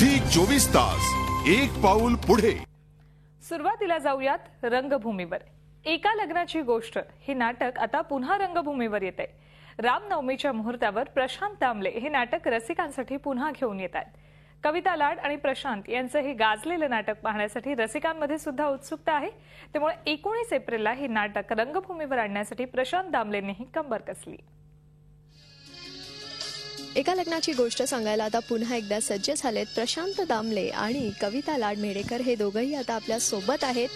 Zee 24 तास एक पाऊल पुढे। सुरुवातीला जाऊयात रंगभूमीवर। एका लग्नाची गोष्ट हे नाटक आता पुन्हा रंगभूमीवर येते। रामनवमीच्या मुहूर्तावर प्रशांत दामले हे नाटक रसिकांसाठी पुन्हा घेऊन येत आहेत। कविता लाड आणि प्रशांत यांचं हे गाजलेलं नाटक पाहण्यासाठी रसिकांमध्ये सुद्धा उत्सुकता आहे। त्यामुळे 19 एप्रिलला हे नाटक रंगभूमीवर आणण्यासाठी प्रशांत दामलेंनीही कंबर कसली। एका लग्नाची गोष्ट सांगायला आता पुन्हा एकदा सज्ज झालेत प्रशांत दामले आणि कविता लाड मेडेकर। हे दोघंही आता आपल्या सोबत आहेत।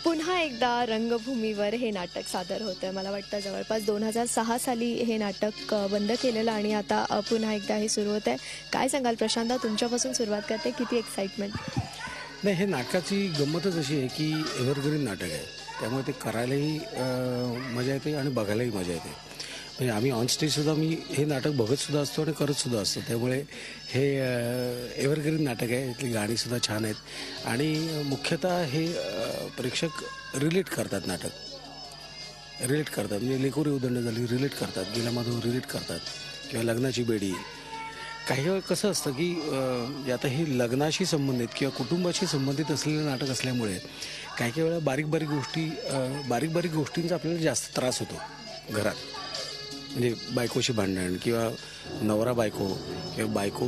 पुन्हा एकदा रंगभूमीवर हे नाटक सादर होतंय। मला वाटतं जवळपास 2006 साली हे नाटक बंद केलेलं आणि आता पुन्हा एकदा हे सुरू होत आहे। काय सांगाल प्रशांत, तुमच्यापासून सुरुवात करते, किती एक्साइटमेंट? नाही, हे नाटकाची गंमतच अशी आहे की एव्हरग्रीन नाटक आहे, त्यामुळे ते करायलाही मजा येते आणि बघायलाही मजा येते। म्हणजे आम्ही ऑन स्टेजसुद्धा मी हे नाटक बघतसुद्धा असतो आणि करतसुद्धा असतो, त्यामुळे हे एव्हरग्रीन नाटक आहे। इथली गाणीसुद्धा छान आहेत आणि मुख्यतः हे प्रेक्षक रिलेट करतात, नाटक रिलेट करतात। म्हणजे लेकोरी उदंड झाली रिलेट करतात, गिलामाधव रिलेट करतात, किंवा लग्नाची बेडी। काही वेळ कसं असतं की आता हे लग्नाशी संबंधित किंवा कुटुंबाशी संबंधित असलेलं नाटक असल्यामुळे काही वेळा बारीक बारीक गोष्टींचा आपल्याला जास्त त्रास होतो घरात। म्हणजे बायकोशी भांडण किंवा नवरा बायको किंवा बायको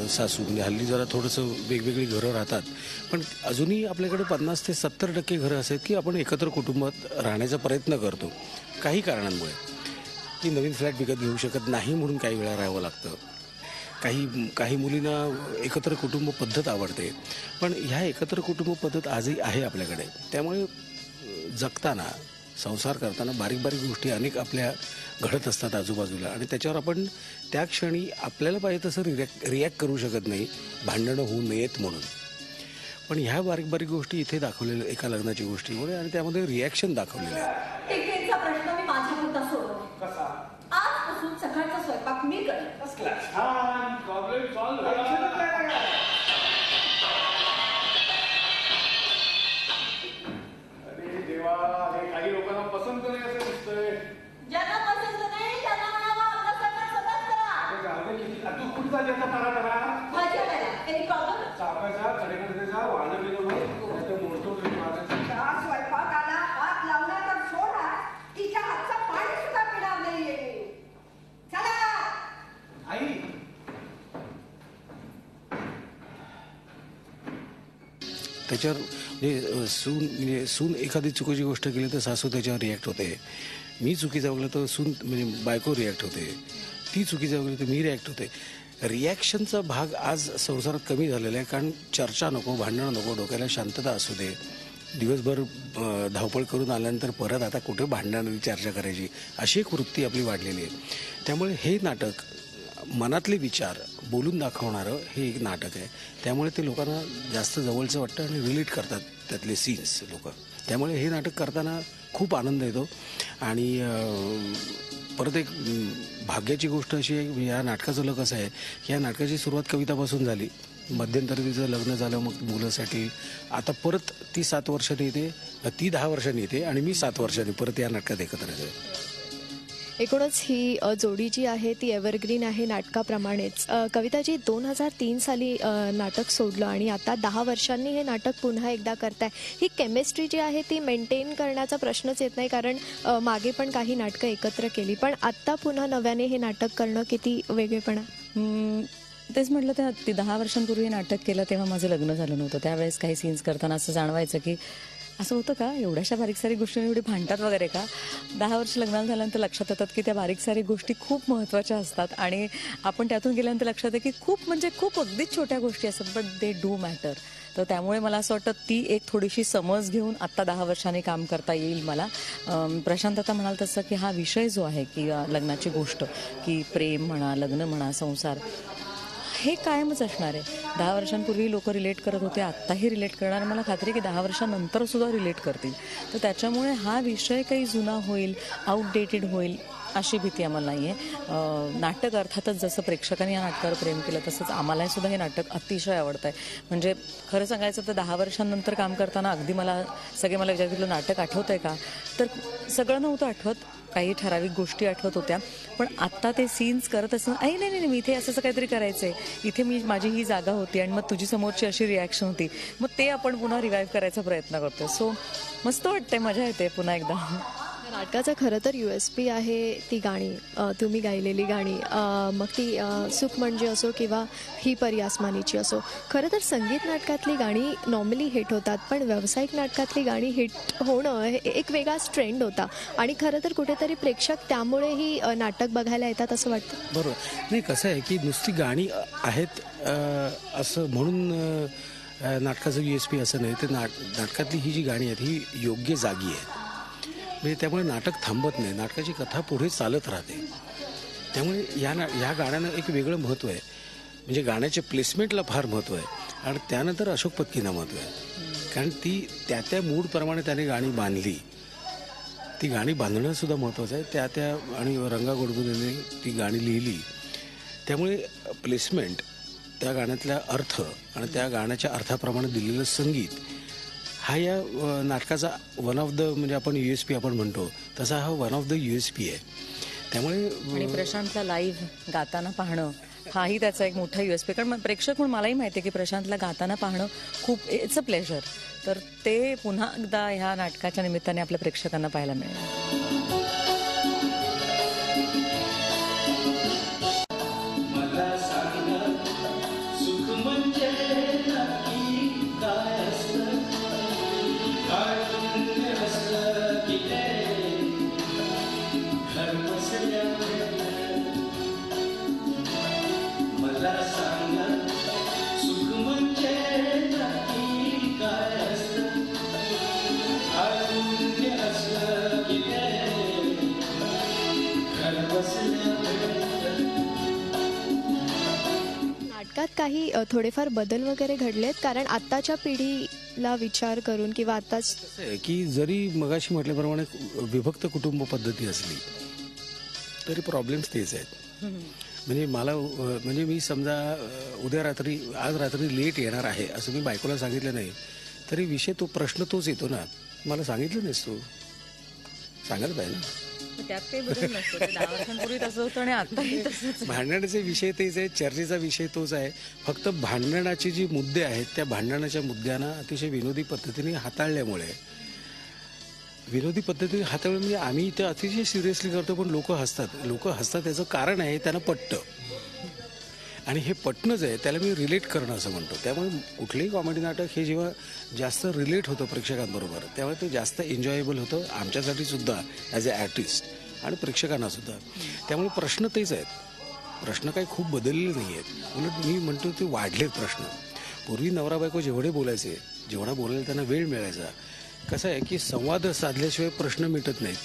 सासू, म्हणजे हल्ली जरा थोडंसं वेगवेगळी घरं राहतात, पण अजूनही आपल्याकडे 50 ते 70% घरं असं आहेत की आपण एकत्र कुटुंबात राहण्याचा प्रयत्न करतो। काही कारणांमुळे की नवीन फ्लॅट विकत घेऊ शकत नाही म्हणून काही वेळा राहावं लागतं। काही मुलींना एकत्र कुटुंब पद्धत आवडते, पण ह्या एकत्र कुटुंब पद्धत आजही आहे आपल्याकडे। त्यामुळे जगताना, संसार करताना बारीक गोष्टी अनेक आपल्या घडत असतात आजूबाजूला, आणि त्याच्यावर आपण त्या क्षणी आपल्याला पाहिजे तसं रिॲक्ट करू शकत नाही, भांडणं होऊ नयेत म्हणून। पण ह्या बारीक गोष्टी इथे दाखवलेल्या एका लग्नाची गोष्टीमुळे आणि त्यामध्ये रिॲक्शन दाखवलेलं आहे। टिकेटचा प्रश्न मी माझ्यापुरता सोडवतो। कसा? आजपासून सकाळचा स्वयंपाक मी करेन। छान, प्रॉब्लेम सॉल्व्ह झाला। अरे देवा, हे काही लोकांना पसंत नाही असं दिसतंय। ज्यांना पसंत नाही त्यांना म्हणावं आपला स्वयंपाक स्वतःच करा। तू कुठचा ज्याचा पराठा भाजी आणायला एनी प्रॉब्लेम? चापायचा, कडेकडे जा, वाळलं गेलं नाही मोडतो तुम्ही माझ्या स्वयंपाकाला हात लावला तर सोडा, तिच्या हातचं पाणी सुद्धा पिणार नाहीये। चला आई। त्याच्यावर म्हणजे सून एखादी चुकीची गोष्ट केली तर सासू त्याच्यावर रिॲक्ट होते। मी चुकीचं वागलं तर सून म्हणजे बायको रिॲक्ट होते, ती चुकीचं वागली तर मी रिॲक्ट होते। रिॲक्शनचा भाग आज संसारात कमी झालेला आहे, कारण चर्चा नको, भांडणं नको, डोक्याला शांतता असू दे। दिवसभर धावपळ करून आल्यानंतर परत आता कुठे भांडणारी चर्चा करायची, अशी एक वृत्ती आपली वाढलेली आहे। त्यामुळे हे नाटक मनातले विचार बोलून दाखवणारं हे एक नाटक आहे, त्यामुळे ते लोकांना जास्त जवळचं वाटतं आणि रिलेट करतात त्यातले सीन्स लोक। त्यामुळे हे नाटक करताना खूप आनंद येतो। आणि परत एक भाग्याची गोष्ट अशी आहे, या नाटकाचं लग असं आहे की या नाटकाची सुरुवात कवितापासून झाली, मध्यंतरी तिचं लग्न झालं, मग मुलासाठी आता परत ती 7 वर्षांनी येते, ती 10 वर्षांनी येते आणि मी 7 वर्षांनी परत या नाटकात एकत्र येते। एकूणच ही जोडी जी आहे ती एव्हरग्रीन आहे नाटकाप्रमाणेच। कविताजी 2003 साली नाटक सोडलं आणि आता 10 वर्षांनी हे नाटक पुन्हा एकदा करताय। ही केमिस्ट्री जी आहे ती मेंटेन करण्याचा प्रश्नच येत नाही, कारण मागे पण काही नाटकं एकत्र केली, पण आत्ता पुन्हा नव्याने हे नाटक करणं किती वेगळेपणा? तेच म्हटलं, त्या 10 वर्षांपूर्वी नाटक केलं तेव्हा माझं लग्न झालं नव्हतं। त्यावेळेस काही सीन्स करताना असं जाणवायचं की असं होतं का, एवढ्याशा बारीक सारी गोष्टी एवढी भांडतात वगैरे का? 10 वर्ष लग्नाला झाल्यानंतर लक्षात येतात की त्या बारीक सारी गोष्टी खूप महत्त्वाच्या असतात आणि आपण त्यातून गेल्यानंतर लक्षात आहे की खूप अगदीच छोट्या गोष्टी असतात, बट दे डू मॅटर। तर त्यामुळे मला असं वाटतं ती एक थोडीशी समज घेऊन आत्ता 10 वर्षांनी काम करता येईल मला। प्रशांत आता म्हणाल तसं की हा विषय जो आहे की लग्नाची गोष्ट, की प्रेम म्हणा, लग्न म्हणा, संसार, हे कायमच असणार आहे। 10 वर्षांपूर्वी लोक रिलेट करत होते, आत्ताही रिलेट करणार, मला खात्री आहे की 10 वर्षांनंतर सुद्धा रिलेट करतील। तर त्याच्यामुळे हा विषय काही जुना होईल, आउटडेटेड होईल अशी भीती आम्हाला नाही आहे. नाटक अर्थातच जसं प्रेक्षकांनी या नाटकावर प्रेम केलं तसंच आम्हालाही सुद्धा हे नाटक अतिशय आवडतं आहे. म्हणजे खरं सांगायचं तर 10 वर्षांनंतर काम करताना अगदी मला विचारलं नाटक आठवतं आहे का, तर सगळं नव्हतं आठवत, काही ठराविक गोष्टी आठवत होत्या. पण आत्ता ते सीन्स करत असताना नाही मी इथे असं काहीतरी करायचं आहे, इथे माझी ही जागा होती आणि मग तुझी समोरची अशी रिॲक्शन होती, मग ते आपण पुन्हा रिवाईव्ह करायचा प्रयत्न करतो. सो मस्त वाटतंय, मजा येते पुन्हा एकदा. नाटकाचं खरं तर USP आहे ती गाणी, तुम्ही गायलेली गाणी, मग ती सुख म्हणजे असो किंवा ही परी आसमानीची असो. खरं तर संगीत नाटकातली गाणी नॉर्मली हिट होतात, पण व्यावसायिक नाटकातली गाणी हिट होणं हे एक वेगळाच ट्रेंड होता आणि खरं तर कुठेतरी प्रेक्षक त्यामुळेही नाटक बघायला येतात असं वाटतं. बरोबर. नाही, कसं आहे की नुसती गाणी आहेत असं म्हणून नाटकाचं USP असं नाही. तर नाटकातली ही जी गाणी आहेत ही योग्य जागी आहेत, म्हणजे त्यामुळे नाटक थांबत नाही, नाटकाची कथा पुढे चालत राहते. त्यामुळे या गाण्यानं एक वेगळं महत्त्व आहे, म्हणजे गाण्याच्या प्लेसमेंटला फार महत्त्व आहे आणि त्यानंतर अशोक पत्कींना महत्त्व आहे, कारण ती त्या मूडप्रमाणे त्याने गाणी बांधली. ती गाणी बांधणंसुद्धा महत्त्वाचं आहे, त्या आणि रंगा गोडबोलेने ती गाणी लिहिली. त्यामुळे प्लेसमेंट, त्या गाण्यातला अर्थ आणि त्या गाण्याच्या अर्थाप्रमाणे दिलेलं संगीत हा या नाटकाचा वन ऑफ द, म्हणजे आपण USP आपण म्हणतो तसा हा वन ऑफ द USP आहे. त्यामुळे आणि प्रशांतला लाईव्ह गाताना पाहणं हाही त्याचा एक मोठा USP, कारण प्रेक्षक म्हणून मलाही माहिती आहे की प्रशांतला गाताना पाहणं खूप इट्स अ प्लेजर. तर ते पुन्हा एकदा ह्या नाटकाच्या निमित्ताने आपल्या प्रेक्षकांना पाहायला मिळेल. नाटकात काही थोडेफार बदल वगैरे घडलेत, कारण आत्ताच्या पिढीला विचार करून किंवा आत्ताच कसं आहे की जरी मगाशी म्हटल्याप्रमाणे विभक्त कुटुंब पद्धती असली तरी प्रॉब्लेम्स तेच आहेत. म्हणजे म्हणजे मी समजा आज रात्री लेट येणार आहे असं मी बायकोला सांगितलं नाही तरी विषय प्रश्न तोच येतो ना. मला सांगितलं नाहीस तू, सांगायला पाहिजे ना. त्यात काही बदल नसतो, 10 वर्षांपूर्वी तसं होतं आणि आत्ताही तसंच. भांडणाचे विषय तेच आहे, चर्चेचा विषय तोच आहे. फक्त भांडणाचे जे मुद्दे आहेत त्या भांडणाच्या मुद्द्यांना अतिशय विनोदी पद्धतीने हाताळल्यामुळे म्हणजे आम्ही ते अतिशय सिरियसली करतो पण लोक हसतात त्याचं कारण आहे त्यांना पटतं आणि हे पटणंच आहे त्याला मी रिलेट करणं असं म्हणतो. त्यामुळे कुठलंही कॉमेडी नाटक हे जेव्हा जास्त रिलेट होतं प्रेक्षकांबरोबर त्यामुळे ते जास्त एन्जॉयबल होतं आमच्यासाठी सुद्धा ॲज अ आर्टिस्ट आणि प्रेक्षकांना सुद्धा. त्यामुळे प्रश्न तेच आहेत, प्रश्न काही खूप बदललेले नाही आहेत, उलट मी म्हणतो ते वाढलेत प्रश्न. पूर्वी नवरा बायको जेवढे बोलायचे, जेवढा बोलायला त्यांना वेळ मिळायचा. कसं आहे की संवाद साधल्याशिवाय प्रश्न मिटत नाहीत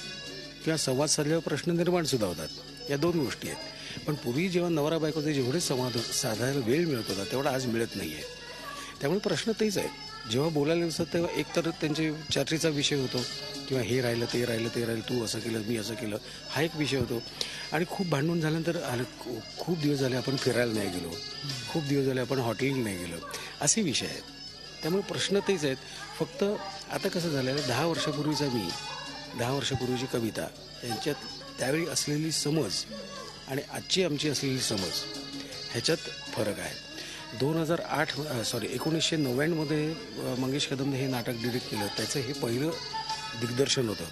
किंवा संवाद साधल्यावर प्रश्न निर्माण सुद्धा होतात, या दोन गोष्टी आहेत. पण पूर्वी जेव्हा नवरा बायकोचे जेवढे संवाद साधायला वेळ मिळत होता तेवढा आज मिळत नाही आहे. त्यामुळे प्रश्न तेच आहेत, जेव्हा बोलायला असतात तेव्हा एकतर त्यांचे चर्चेचा विषय होतो किंवा हे राहिलं ते राहिलं तू असं केलं मी असं केलं हा एक विषय होतो. आणि खूप भांडण झाल्यानंतर खूप दिवस झाले आपण फिरायला नाही गेलो, खूप दिवस झाले आपण हॉटेलिंग नाही गेलो, असे विषय आहेत. त्यामुळे प्रश्न तेच आहेत. फक्त आता कसं झालेलं 10 वर्षापूर्वीची कविता यांच्यात त्यावेळी असलेली समज आणि आजची आमची असलेली समज ह्याच्यात फरक आहे. 1999 मंगेश कदमने हे नाटक डिरेक्ट केलं, त्याचं हे पहिलं दिग्दर्शन होतं.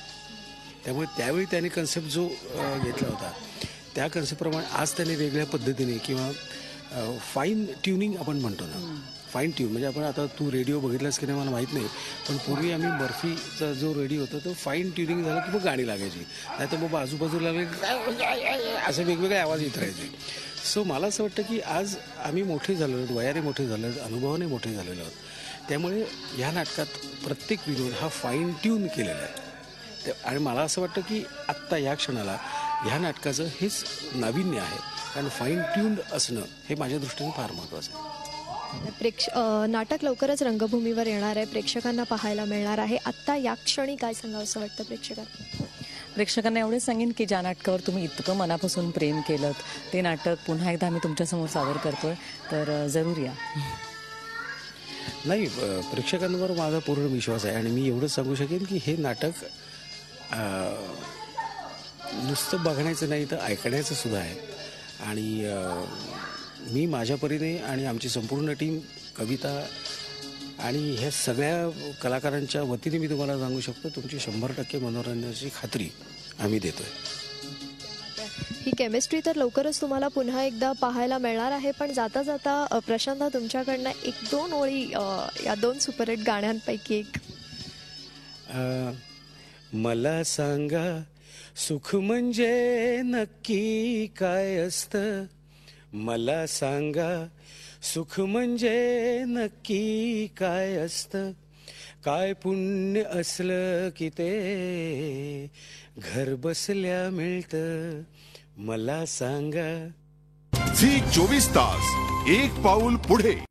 त्यामुळे त्यावेळी त्याने कन्सेप्ट जो घेतला होता त्या कन्सेप्टप्रमाणे आज त्याने वेगळ्या पद्धतीने किंवा फाईन ट्युनिंग आपण म्हणतो ना, फाईन ट्यून म्हणजे आपण आता तू रेडिओ बघितलास की नाही मला माहीत नाही, पण पूर्वी आम्ही बर्फीचा जो रेडिओ होता तो फाईन ट्युनिंग झाला की मग गाणी लागायची, नाही तर बाबा आजूबाजूला असे वेगवेगळे आवाज येत राहायचे. सो मला असं वाटतं की आज आम्ही मोठे झालो आहोत, वयाने मोठे झालो आहोत, अनुभवाने मोठे झालेलो आहोत. त्यामुळे या नाटकात प्रत्येक विनोद हा फाईन ट्यून केलेला आहे. आणि मला असं वाटतं की आत्ता या क्षणाला ह्या नाटकाचं हेच नाविन्य आहे, कारण फाईन ट्यून्ड असणं हे माझ्या दृष्टीने फार महत्त्वाचं आहे. नाटक लवकरच रंगभूमीवर येणार आहे, प्रेक्षकांना पाहायला मिळणार आहे. आत्ता या क्षणी काय सांगावं असं वाटतं प्रेक्षकांना? प्रेक्षकांना एवढेच सांगेन की ज्या नाटकावर तुम्ही इतकं मनापासून प्रेम केलं ते नाटक पुन्हा एकदा आम्ही तुमच्यासमोर सादर करतोय, तर जरूर या. नाही, प्रेक्षकांवर माझा पूर्ण विश्वास आहे आणि मी एवढंच सांगू शकेन की हे नाटक नुसतं बघण्याचं नाही तर ऐकण्याचं सुद्धा आहे. आणि मी माझ्या परीने आणि आमची संपूर्ण टीम, कविता आणि ह्या सगळ्या कलाकारांच्या वतीने मी तुम्हाला सांगू शकतो, तुमची 100% मनोरंजनाची खात्री आम्ही देतोय. ही केमिस्ट्री तर लवकरच तुम्हाला पुन्हा एकदा पाहायला मिळणार आहे. पण जाता जाता प्रशांत, तुमच्याकडनं 1-2 ओळी या 2 सुपरहिट गाण्यांपैकी एक. मला सांगा सुख म्हणजे नक्की काय असतं, मला सांगा सुख म्हणजे नक्की काय असतं, काय पुण्य असलं की ते घर बसल्या मिळतं, मला सांगा. झी 24 तास एक पाऊल पुढे.